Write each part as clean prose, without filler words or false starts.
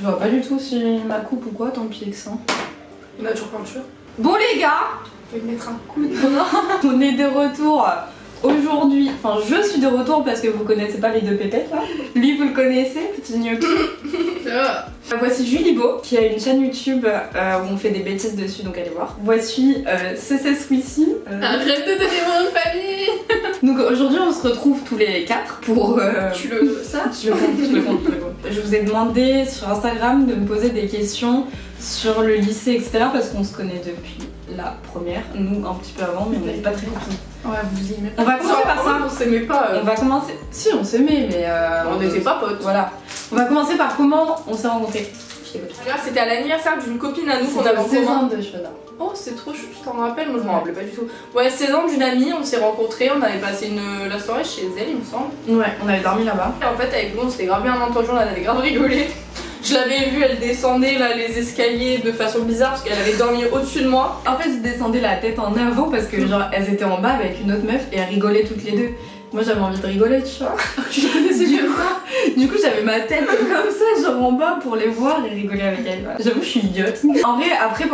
Je vois pas du tout si ma coupe ou quoi, tant pis que ça. On a toujours peinture. Bon les gars, Je vais mettre un coup de on est de retour aujourd'hui. Enfin, je suis de retour parce que vous connaissez pas les deux pépettes là. Lui, vous le connaissez, petit gnocchi. Voici Julie Beau, qui a une chaîne YouTube où on fait des bêtises dessus, donc allez voir. Voici CC Swissy. Arrête de donner mon nom de famille. Donc aujourd'hui, on se retrouve tous les quatre pour. Tu le ça Je le compte. Je vous ai demandé sur Instagram de me poser des questions sur le lycée, etc. parce qu'on se connaît depuis la première. Nous, un petit peu avant, mais on n'était pas très copines. Ouais, vous aimez. On va commencer par ça. On s'aimait pas. On va commencer. Si, on s'aimait, mais. On n'était pas potes. Voilà. On va commencer par comment on s'est rencontrés. Je t'écoute. Là, c'était à l'anniversaire d'une copine à nous qu'on C'était avait en 16 ans commun. de cheveux d'or. Oh, c'est trop chou, tu t'en rappelles? Moi, je m'en rappelais pas du tout. Ouais, 16 ans d'une amie, on s'est rencontrés, on avait passé la soirée chez elle, il me semble. Ouais, on avait dormi là-bas. Et en fait, avec nous, on s'était grave bien entendu, on avait grave rigolé. Je l'avais vue, elle descendait là les escaliers de façon bizarre parce qu'elle avait dormi au-dessus de moi. En fait, je descendais la tête en avant parce que, genre, elles étaient en bas avec une autre meuf et elles rigolaient toutes les deux. Moi, j'avais envie de rigoler, tu vois. Tu connaissais bien ça? Du coup, j'avais ma tête comme ça, genre en bas pour les voir et rigoler avec elles. Voilà. J'avoue, je suis idiote. En vrai, après,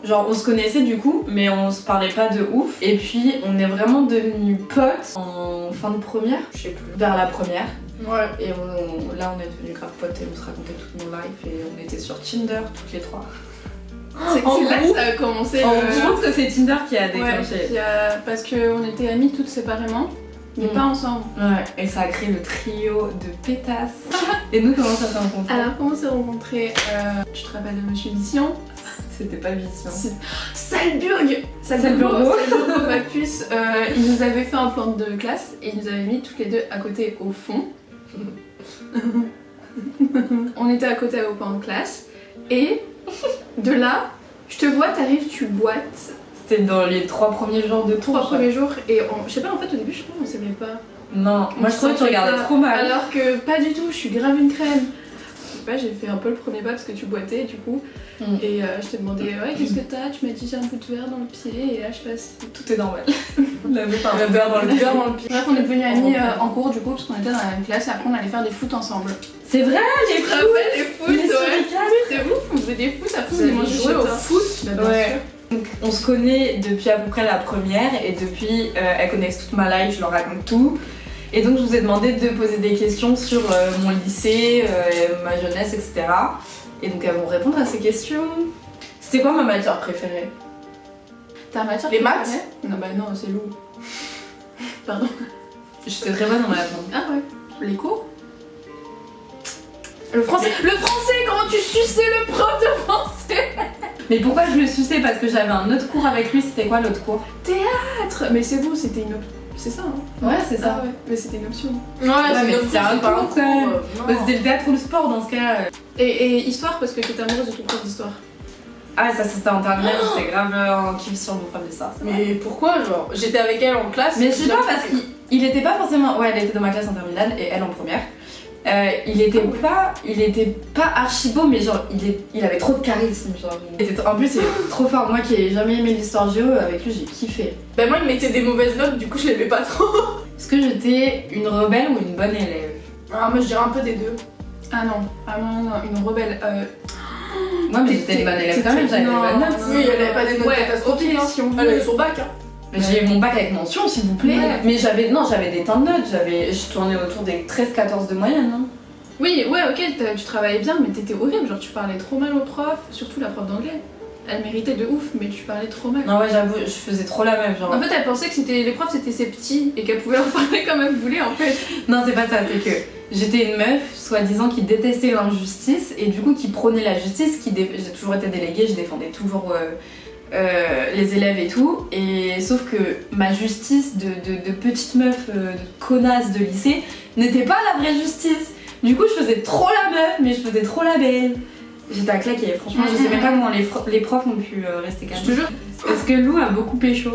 genre, on se connaissait du coup, mais on se parlait pas de ouf. Et puis, on est vraiment devenus potes en fin de première, Je sais plus. vers la première. Ouais. Et là, on est devenus grave potes et on se racontait toutes nos lives et on était sur Tinder toutes les trois. C'est En là que gros, ça a commencé. Je pense que c'est Tinder qui a Ouais, déclenché. parce qu'on était amis toutes séparément, mais pas ensemble. Ouais, et ça a créé le trio de pétasses. Et nous, comment ça s'est rencontré? Alors, comment on s'est rencontrés? Tu te rappelles de Monsieur Vision? C'était pas viciant. Salburg Salburgo. Ma puce, il nous avait fait un plan de classe et il nous avait mis toutes les deux à côté au fond. On était à côté au plan de classe et de là, je te vois, t'arrives, tu boites. C'était dans les 3 premiers jours de tour. 3 premiers jours et je sais pas, en fait au début je trouve qu'on s'aimait pas. Non, moi je trouvais que tu regardais trop mal. Alors que pas du tout, je suis grave une crème. Je sais pas, j'ai fait un peu le premier pas parce que tu boitais du coup. Et je t'ai demandé ouais qu'est-ce que t'as? Tu m'as dit j'ai un bout de verre dans le pied et là je passe. Tout est normal. La meuf a un verre dans le Verre dans le pied. Bref, on est devenus amis en cours du coup parce qu'on était dans la même classe et après on allait faire des foot ensemble. C'est vrai, les Tu te rappelles les foot? Les Ouais. suricales. C'est ouf, on faisait des foot, après on Vous avez mangeait joué chez au toi. foot? Bah, bien Ouais. sûr. Donc, on se connaît depuis à peu près la première et depuis elles connaissent toute ma life, je leur raconte tout. Et donc je vous ai demandé de poser des questions sur mon lycée, ma jeunesse, etc. Et donc elles vont répondre à ces questions. C'était quoi ma matière préférée? T'as un matière Les maths? préférée? Non bah non, c'est Lou. Pardon. J'étais très bonne en maths. Ah ouais. Les cours? Le français, comment tu suçais le prof de français? Mais pourquoi je le suçais? Parce que j'avais un autre cours avec lui, c'était quoi l'autre cours? Mais c'est bon, c'était une option. C'est ça hein? Ouais, c'est ça. Ah ouais, mais c'était une option. Ouais, mais c'est c'était un pas cours, quand même. Bah, Non. c'était le théâtre ou le sport dans ce cas. Et histoire parce que t'étais amoureuse de ton prof d'histoire. Ah, ça c'était en terminale, j'étais grave en kiff sur mon prof de ça. Mais pourquoi genre? J'étais avec elle en classe. Mais je sais pas parce qu'il était pas forcément. Ouais, elle était dans ma classe en terminale et elle en première. Il était pas archi beau, mais genre il avait trop de charisme. Genre, en plus, il est trop fort. Moi qui ai jamais aimé l'histoire géo, avec lui j'ai kiffé. Bah, moi, il mettait des mauvaises notes, du coup, je l'aimais pas trop. Est-ce que j'étais une rebelle ou une bonne élève? Ah, moi, je dirais un peu des deux. Ah non, une rebelle. Moi, mais j'étais une bonne élève quand même, j'avais des bonnes notes. Oui, elle avait pas des notes Ouais, catastrophiques. ok, hein. si on Elle veut. avait son bac. Hein. Mais j'ai eu mon bac avec mention, s'il vous plaît. Ouais. Mais j'avais des temps de notes, je tournais autour des 13-14 de moyenne. Hein. Oui, ouais, ok, tu travaillais bien, mais t'étais horrible. Genre, tu parlais trop mal au prof, surtout la prof d'anglais. Elle méritait de ouf, mais tu parlais trop mal. Non, ouais, j'avoue, je faisais trop la meuf. Genre. En fait, elle pensait que les profs c'était ses petits et qu'elle pouvait leur parler comme elle voulait en fait. Non, c'est pas ça, c'est que j'étais une meuf, soi-disant, qui détestait l'injustice et du coup qui prônait la justice, j'ai toujours été déléguée, je défendais toujours les élèves et tout. Et sauf que ma justice de petite meuf, de connasse de lycée, n'était pas la vraie justice. Du coup, je faisais trop la meuf, mais je faisais trop la belle. J'étais à claquer, franchement, je sais même pas comment les profs ont pu rester calmes. Je te jure. Est-ce que Lou a beaucoup pécho?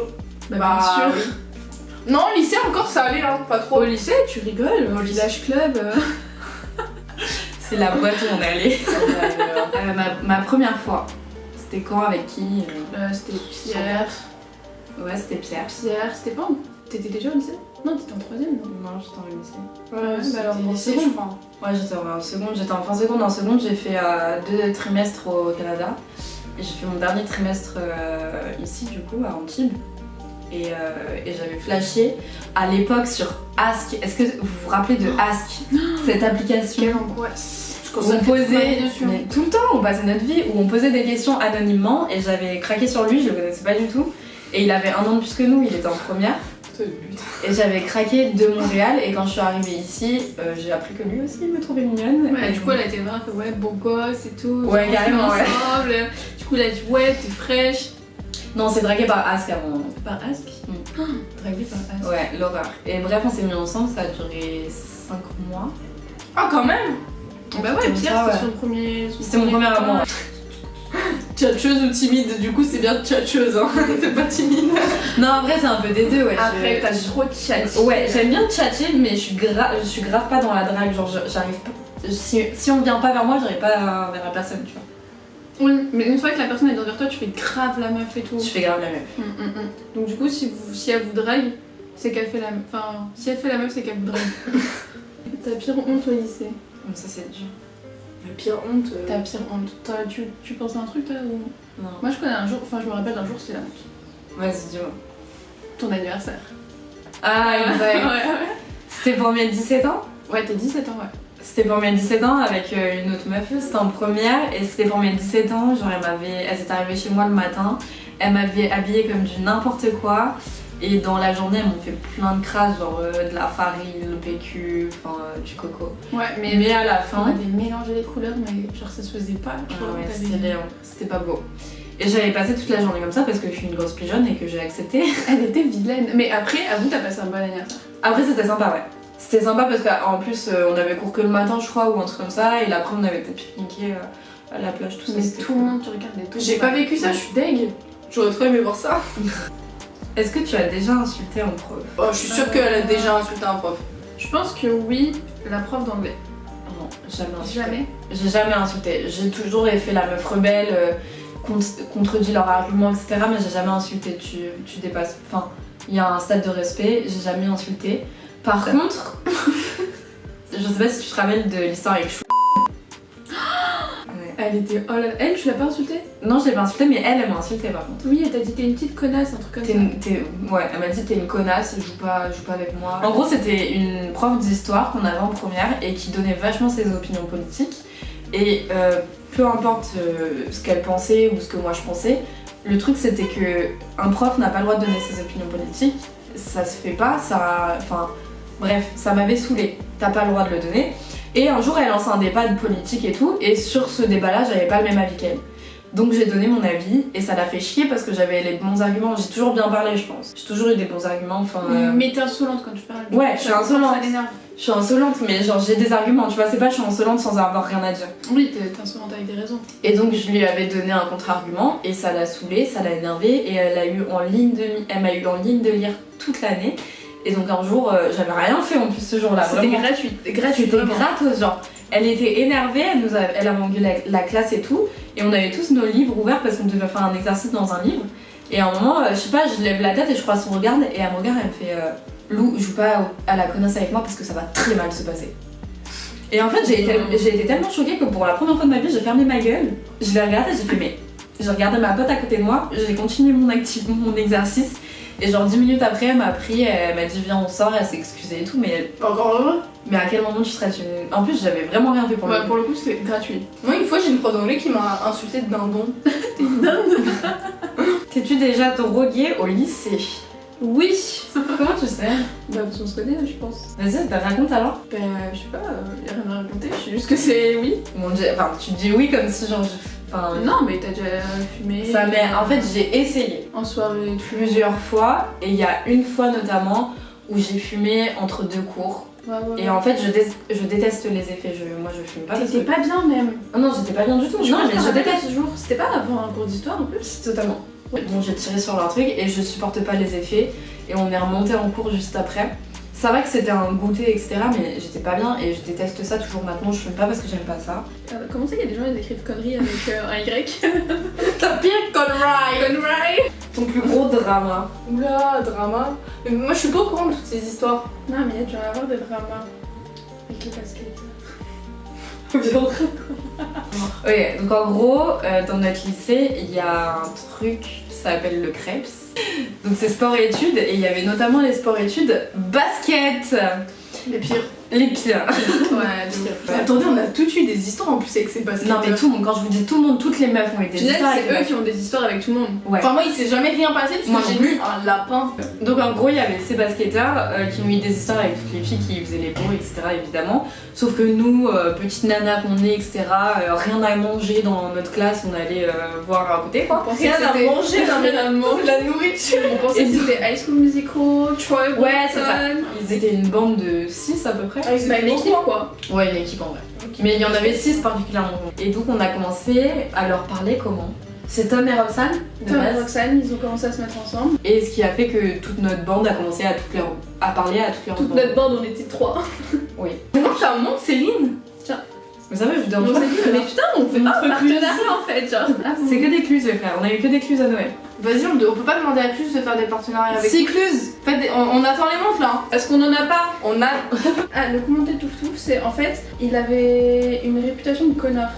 Bah, bien sûr. oui. Non, au lycée encore, ça allait, hein, pas trop. Au lycée, tu rigoles, au village club. C'est la boîte où on est allé. Ma première fois. C'était quand, avec qui? C'était Pierre. Ouais, c'était Pierre. Pierre, c'était pas. T'étais déjà au lycée? Non, t'étais en 3ème, non? Non, j'étais en lycée. Ouais, bah alors en lycée, seconde. je crois. Ouais, j'étais en seconde, j'étais en fin seconde. En seconde, j'ai fait 2 trimestres au Canada. Et j'ai fait mon dernier trimestre ici, du coup, à Antibes. Et j'avais flashé à l'époque sur Ask. Est-ce que vous vous rappelez de Ask? Cette application Quelle angoisse. où on posait dessus. mais tout le temps, on passait notre vie, où on posait des questions anonymement. Et j'avais craqué sur lui, je le connaissais pas du tout. Et il avait 1 an de plus que nous, il était en première. Et j'avais craqué de Montréal. Et quand je suis arrivée ici, j'ai appris que lui aussi il me trouvait mignonne. Ouais, du coup, elle a été voir que ouais, beau gosse et tout. Ouais, carrément, ouais. Ensemble. Du coup, elle a dit ouais, t'es fraîche. Non, c'est dragué par Ask avant. Par Ask. Draguée par Ask. Ouais, l'horreur. Et bref, on s'est mis ensemble, ça a duré 5 mois. Ah, quand même. Bah ouais, Comme Pierre, ça, c'était son premier. C'était mon premier amour. Tchatcheuse ou timide, du coup c'est bien tchatcheuse, hein. C'est pas timide. Non, en vrai, c'est un peu des deux, ouais. Après, t'as trop tchatché. Ouais, j'aime bien tchatcher, mais je suis grave pas dans la drague. Genre, j'arrive pas. Si on vient pas vers moi, j'arrive pas vers la personne, tu vois. Oui, mais une fois que la personne est vers toi, tu fais grave la meuf et tout. Je fais grave la meuf. Donc, du coup, si elle vous drague, c'est qu'elle fait la meuf. Enfin, si elle fait la meuf, c'est qu'elle vous drague. Ta pire honte au lycée? Donc, ça, c'est dur. La pire honte. Ta pire honte. Tu penses à un truc, toi ou... Non. Moi, je connais un jour, enfin, je me rappelle d'un jour, c'était la honte. Vas-y, dis-moi. Ton anniversaire. Ah, exact. Ouais. C'était pour mes 17 ans? Ouais, t'as 17 ans, ouais. C'était pour mes 17 ans avec une autre meuf, c'était en première et c'était pour mes 17 ans, genre elle s'est arrivée chez moi le matin, elle m'avait habillée comme du n'importe quoi et dans la journée elles m'ont fait plein de crasses, genre de la farine, le PQ, enfin du coco. Ouais, Mais à la on fin, avait mélangé les couleurs, mais genre ça se faisait pas. Tu vois, ouais, t'avais- c'était laid, hein. C'était pas beau. Et j'avais passé toute la journée comme ça parce que je suis une grosse pigeonne et que j'ai accepté. Elle était vilaine. Mais après, avoue, t'as passé un bon anniversaire. Après c'était sympa, ouais. C'était sympa parce qu'en plus on avait cours que le matin je crois ou un truc comme ça et l'après on avait peut-être pique-niqué à la plage, tout ça. Mais c'était tout cool. le monde te regardait. Tout J'ai pas vécu ça, je suis deg. J'aurais trop aimé voir ça. Est-ce que tu as déjà insulté un prof? Oh, je suis sûre qu'elle a déjà insulté un prof. Je pense que oui, la prof d'anglais. Non, jamais insulté. Jamais. J'ai jamais insulté. J'ai toujours fait la meuf rebelle, contredit leurs arguments, etc. Mais j'ai jamais insulté. Tu dépasses. Enfin, il y a un stade de respect. J'ai jamais insulté. Par contre, je sais pas si tu te rappelles de l'histoire avec Chou. Ouais. Elle était. Oh là là. Elle, tu l'as pas insultée? Non, je l'ai pas insulté, mais elle m'a insulté par contre. Oui, elle t'a dit t'es une petite connasse, un truc comme ça. Ouais, elle m'a dit t'es une connasse, joue pas avec moi. En gros, c'était une prof d'histoire qu'on avait en première et qui donnait vachement ses opinions politiques. Et peu importe ce qu'elle pensait ou ce que moi je pensais, le truc c'était que un prof n'a pas le droit de donner ses opinions politiques. Ça se fait pas, ça. Enfin, bref, ça m'avait saoulée. T'as pas le droit de le donner. Et un jour, elle lance un débat de politique et tout, et sur ce débat-là, j'avais pas le même avis qu'elle. Donc j'ai donné mon avis, et ça l'a fait chier parce que j'avais les bons arguments. J'ai toujours bien parlé, je pense. J'ai toujours eu des bons arguments, enfin... Mais t'es insolente quand tu parles. Ouais, je suis insolente. Ça l'énerve. Je suis insolente, mais genre j'ai des arguments, tu vois, c'est pas je suis insolente sans avoir rien à dire. Oui, t'es insolente avec des raisons. Et donc je lui avais donné un contre-argument, et ça l'a saoulée, ça l'a énervée, et elle m'a eu en ligne de lire toute l'année. Et donc un jour, j'avais rien fait en plus ce jour-là. C'était vraiment. gratuit. C'était gratos, genre. Elle était énervée, elle avait engueulé la classe et tout, et on avait tous nos livres ouverts parce qu'on devait faire un exercice dans un livre. Et à un moment, je sais pas, je lève la tête et je crois son regard, et elle me regarde, elle me fait Lou, joue pas à la connasse avec moi parce que ça va très mal se passer. Et en fait, j'ai été tellement choquée que pour la première fois de ma vie, j'ai fermé ma gueule. Je l'ai regardée, j'ai fait mais. J'ai regardé ma pote à côté de moi, j'ai continué mon exercice. Et genre 10 minutes après, elle m'a pris, elle m'a dit viens on sort, elle s'est excusée et tout, mais Encore heureux. à quel moment tu serais une... En plus j'avais vraiment rien fait pour le Ouais, coup. pour le coup, c'était gratuit. Moi, une fois, j'ai une prof d'anglais qui m'a insulté de dindon. T'es une dinde. T'es-tu déjà droguée au lycée? Oui. Comment tu sais? Bah, parce qu'on se connaît, je pense. Vas-y, t'as raconte alors? Bah, je sais pas, y'a rien à raconter, je sais juste que c'est oui. Mon dieu, enfin tu dis oui comme si genre enfin... Non, mais t'as déjà fumé. Ça mais en fait j'ai essayé En soirée et tout. plusieurs fois et il y a une fois notamment où j'ai fumé entre deux cours. Ouais. Et en fait je déteste les effets, moi je fume pas. parce T'étais que- pas bien même. Ah non j'étais pas bien du tout, non mais je déteste. ce jour. C'était pas avant un cours d'histoire en plus. Totalement. Bon, j'ai tiré sur leur truc et je supporte pas les effets. Et on est remonté en cours juste après. Ça va que c'était un goûter, etc. Mais j'étais pas bien et je déteste ça toujours maintenant. Je fume pas parce que j'aime pas ça. Comment ça, il y a des gens qui écrivent conneries avec un Y? Ta pire connerie. Connerie. Ton plus gros drama. Oula, drama. Mais moi je suis pas au courant de toutes ces histoires. Non, mais il y a dû en avoir des dramas. Avec les baskets. Ok, donc en gros, dans notre lycée, il y a un truc qui s'appelle le CREPS. Donc c'est sport-études, et il y avait notamment les sport-études basket. Les pires. Les pires. Ouais, Mais attendez, on a toutes eu des histoires en plus avec ces baskets. Non mais tout le monde, quand je vous dis tout le monde, toutes les meufs ont été Finalement, histoires c'est avec eux les qui ont des histoires avec tout le monde. Ouais. Enfin, moi il s'est jamais rien passé Moi parce que non j'ai plus. eu un lapin. Donc en gros, il y avait ces basketteurs qui ont eu des histoires avec toutes les filles qui faisaient les beaux, etc. évidemment. Sauf que nous, petites nanas qu'on est, etc., rien à manger dans notre classe, on allait voir à côté quoi. On pensait Rien que à c'était- manger dans la nourriture. On pensait que c'était High School Musical, Troy Ouais, c'est ça. Bolton. Ils étaient une bande de 6 à peu près. Bah, une équipe quoi. Ouais, une équipe en vrai. Mais il y en avait 6 particulièrement. Et donc on a commencé à leur parler comment? C'est Tom et Roxane de Tom et base. Roxane, ils ont commencé à se mettre ensemble. Et ce qui a fait que toute notre bande a commencé à parler à toutes leurs Toute bandes. notre bande, on était 3. Oui. Comment t'as un monde, Céline? Mais ça va, je vous On dérange s'est pas. dit, mais putain, on fait Notre un partenariat en fait, genre. C'est que des cluses les frères, on a eu que des cluses à Noël. Vas-y, on peut pas demander à Cluse de faire des partenariats avec Si cluses. on attend les montres là. Parce qu'on en a pas. On a. Ah, le commentaire Touf Touf, c'est en fait, il avait une réputation de connard.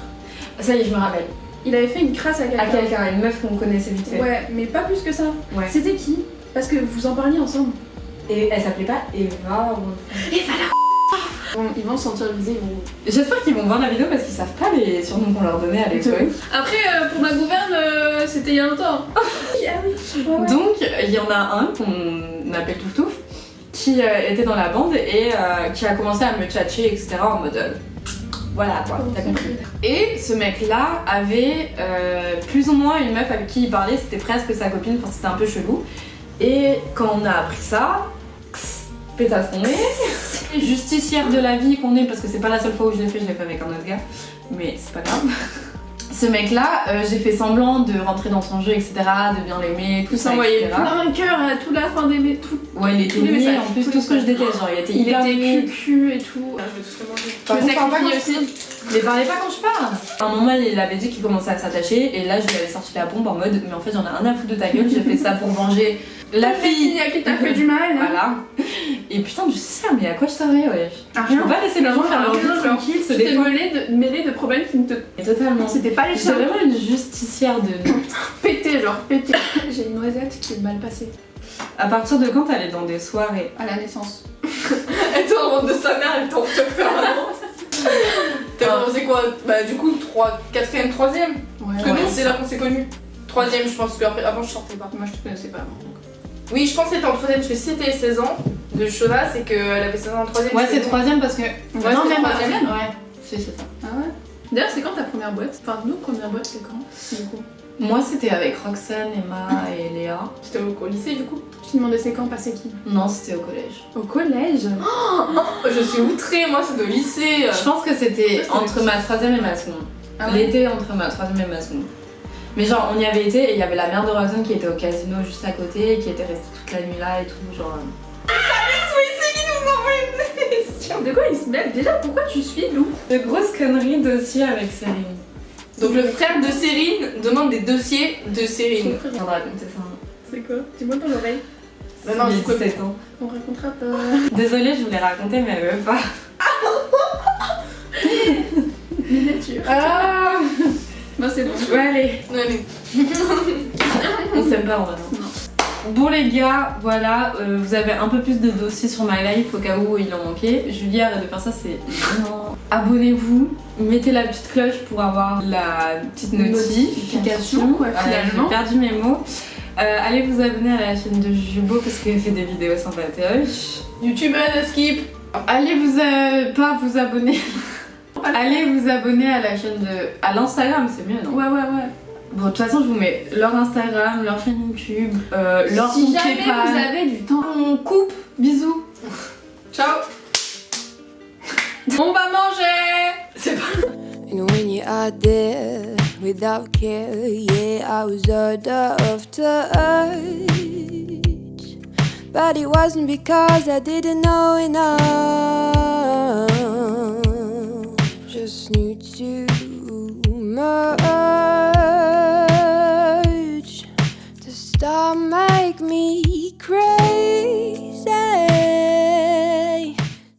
Ça y est, je me rappelle. Il avait fait une crasse à quelqu'un. À quelqu'un, une meuf qu'on connaissait vite fait. Ouais, mais pas plus que ça. Ouais. C'était qui? Parce que vous en parliez ensemble. Et elle s'appelait pas Eva ou... Bon, ils vont se sentir visés, ils vont... J'espère qu'ils vont voir la vidéo parce qu'ils savent pas les surnoms qu'on leur donnait à l'époque. Après, pour ma gouverne, c'était il y a longtemps. Ah oui. Ouais. Donc, il y en a un qu'on appelle Touf Touf qui était dans la bande et qui a commencé à me tchatcher, etc. en mode. Voilà quoi, t'as compris. Et ce mec-là avait plus ou moins une meuf avec qui il parlait, c'était presque sa copine, enfin c'était un peu chelou. Et quand on a appris ça, pétasse qu'on est, justicière de la vie qu'on est, parce que c'est pas la seule fois où je l'ai fait avec un autre gars, mais c'est pas grave. Ce mec-là, j'ai fait semblant de rentrer dans son jeu, etc., de bien l'aimer, tout Vous ça, envoyez etc. plein de cœurs à toute la fin d'aimer tout. Ouais, il était tous les nul, messages, en plus tous tout les ce que je messages. déteste, genre il était Il hyper était nul. cucu et tout. Ah, je vais tous le manger. Par Tu me contre, parle pas sacrifies quand aussi. Mais parlez pas quand je parle. À un moment, il avait dit qu'il commençait à s'attacher, et là, je lui avais sorti la bombe en mode, mais en fait, j'en ai rien à foutre de ta gueule, j'ai fait ça pour venger la fille. à qui t'as fait du mal. Hein. Voilà. Et putain, je sais, mais à quoi je servais, ouais. Ah, Je peux pas laisser les gens faire leur vie Rien, tranquille, se Tu t'es défendre. mêlé de problèmes qui ne te Totalement. C'était pas les J'étais chiens. vraiment une justicière de. Pété, genre pété. J'ai une noisette qui est mal passée À partir de quand t'allais dans des soirées? à la naissance. Elle t'en rentre de sa mère, elle t'en te faire un T'as commencé quoi? Bah, du coup, 4ème, 3ème. Ouais, Parce que nous, c'est là qu'on s'est connus. 3ème, je pense qu'après, avant, je sortais pas. Moi je te connaissais pas avant. Oui, je pense que c'était en 3ème, parce que si c'était 16 ans de Shona, c'est qu'elle avait 16 ans en 3ème. Ouais, c'est troisième parce que. Ouais, non, c'est même pas. troisième. Ouais, c'est ça. Ah ouais. D'ailleurs, c'est quand ta première boîte? Enfin, nous, première boîte, c'est quand? Du coup. Moi, c'était avec Roxane, Emma et Léa. C'était au lycée, du coup. Je te demandais c'est quand, passé qui? Non, c'était au collège. Au collège? Je suis outrée, moi, c'est de lycée. Je pense que c'était Ça, entre ma troisième et ma seconde. Ah ouais. L'été entre ma troisième et ma seconde. Mais genre, on y avait été et il y avait la mère de Roxane qui était au casino juste à côté et qui était restée toute la nuit là et tout. Genre. De quoi ils se mettent? Déjà, pourquoi tu suis Lou? De grosses conneries dossiers avec Céline. Donc, le frère de Céline demande des dossiers de Céline. Je viens de raconter ça. C'est quoi? Dis-moi dans l'oreille. Bah non, J'ai c'est quoi? 17 ans. On racontera pas. Désolée, je voulais raconter, mais elle veut pas. Miniature. Ah Bah, c'est bon. Ouais, allez. Allez. On s'aime pas en vrai. Bon les gars, voilà, vous avez un peu plus de dossiers sur My Life au cas où il en manquait. Julie, arrête de faire ça, c'est vraiment... Abonnez-vous, mettez la petite cloche pour avoir la petite notification. Quoi, finalement. J'ai perdu mes mots. Allez vous abonner à la chaîne de Jubo parce qu'elle fait des vidéos sympatoches. YouTubeuse, skip. Allez pas vous abonner. Allez vous abonner à la chaîne de... à l'Instagram, c'est mieux, non? Ouais, ouais, ouais. Bon, de toute façon, je vous mets leur Instagram, leur chaîne YouTube, leur Si compte jamais PayPal. vous avez du temps, On coupe, bisous. Ciao. on va manger. C'est pas. And when you're out there without care, yeah, I was ordered off touch. But it wasn't because I didn't know enough.